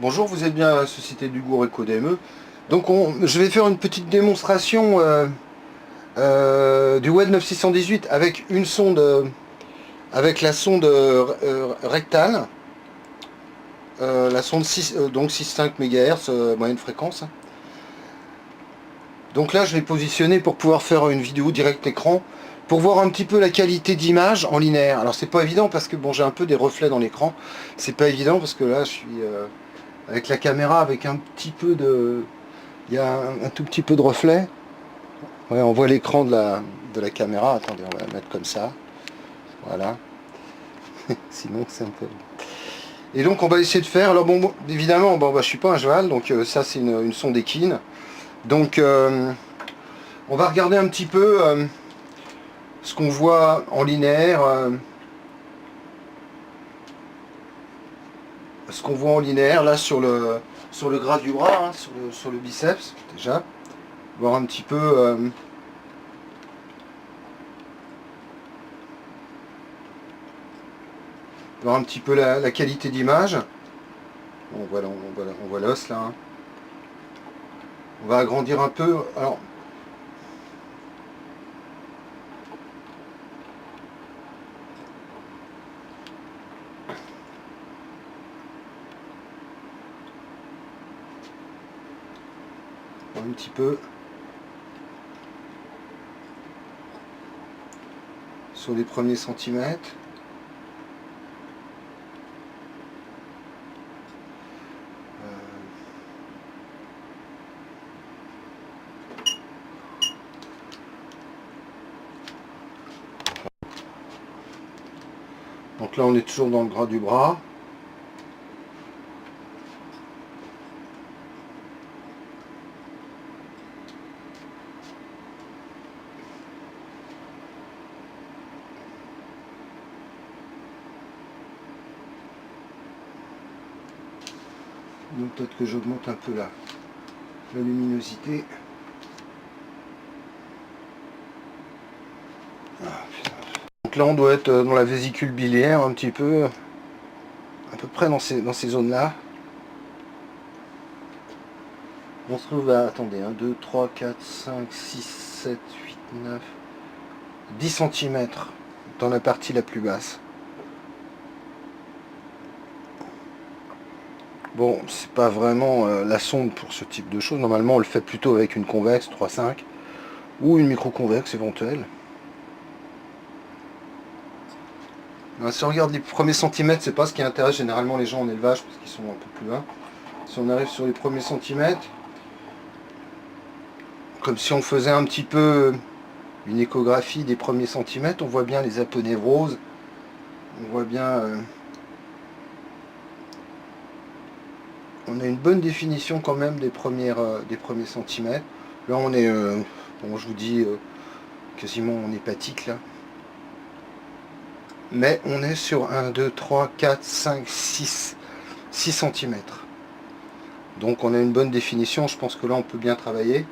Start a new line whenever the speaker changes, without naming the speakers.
Bonjour, vous êtes bien à la Société Dugour Eco DME. Donc je vais faire une petite démonstration du WED 9618 avec une sonde, avec la sonde rectale, la sonde 6, donc 6,5 MHz, moyenne fréquence. Donc là je l'ai positionné pour pouvoir faire une vidéo direct écran, pour voir un petit peu la qualité d'image en linéaire. Alors c'est pas évident parce que bon, j'ai un peu des reflets dans l'écran. C'est pas évident parce que là je suis avec la caméra avec un petit peu de... Il y a un tout petit peu de reflet. Ouais, on voit l'écran de la caméra. Attendez, on va la mettre comme ça. Voilà. Sinon, c'est un peu... Et donc, on va essayer de faire... Alors, bon, évidemment, bon, bah, je suis pas un cheval. Donc, ça, c'est une sonde équine. Donc, on va regarder un petit peu ce qu'on voit en linéaire. Ce qu'on voit en linéaire, là, sur le gras du bras, hein, sur le biceps, déjà. Voir un petit peu... voir un petit peu la qualité d'image. On voit l'os là. Hein. On va agrandir un peu. Alors, un petit peu sur les premiers centimètres. Donc là on est toujours dans le gras du bras. Donc peut-être que j'augmente un peu la luminosité. Donc là on doit être dans la vésicule biliaire un petit peu, à peu près dans ces zones-là. On se trouve à, attendez, 1, 2, 3, 4, 5, 6, 7, 8, 9, 10 cm dans la partie la plus basse. Bon, c'est pas vraiment la sonde pour ce type de choses. Normalement, on le fait plutôt avec une convexe 3.5 ou une micro-convexe éventuelle. Si on regarde les premiers centimètres, c'est pas ce qui intéresse généralement les gens en élevage parce qu'ils sont un peu plus bas. Si on arrive sur les premiers centimètres, comme si on faisait un petit peu une échographie des premiers centimètres, on voit bien les aponevroses, on voit bien... on a une bonne définition quand même des premiers centimètres. Là on est, bon, je vous dis, quasiment en hépatique là. Mais on est sur 1, 2, 3, 4, 5, 6 cm. Donc on a une bonne définition, je pense que là on peut bien travailler.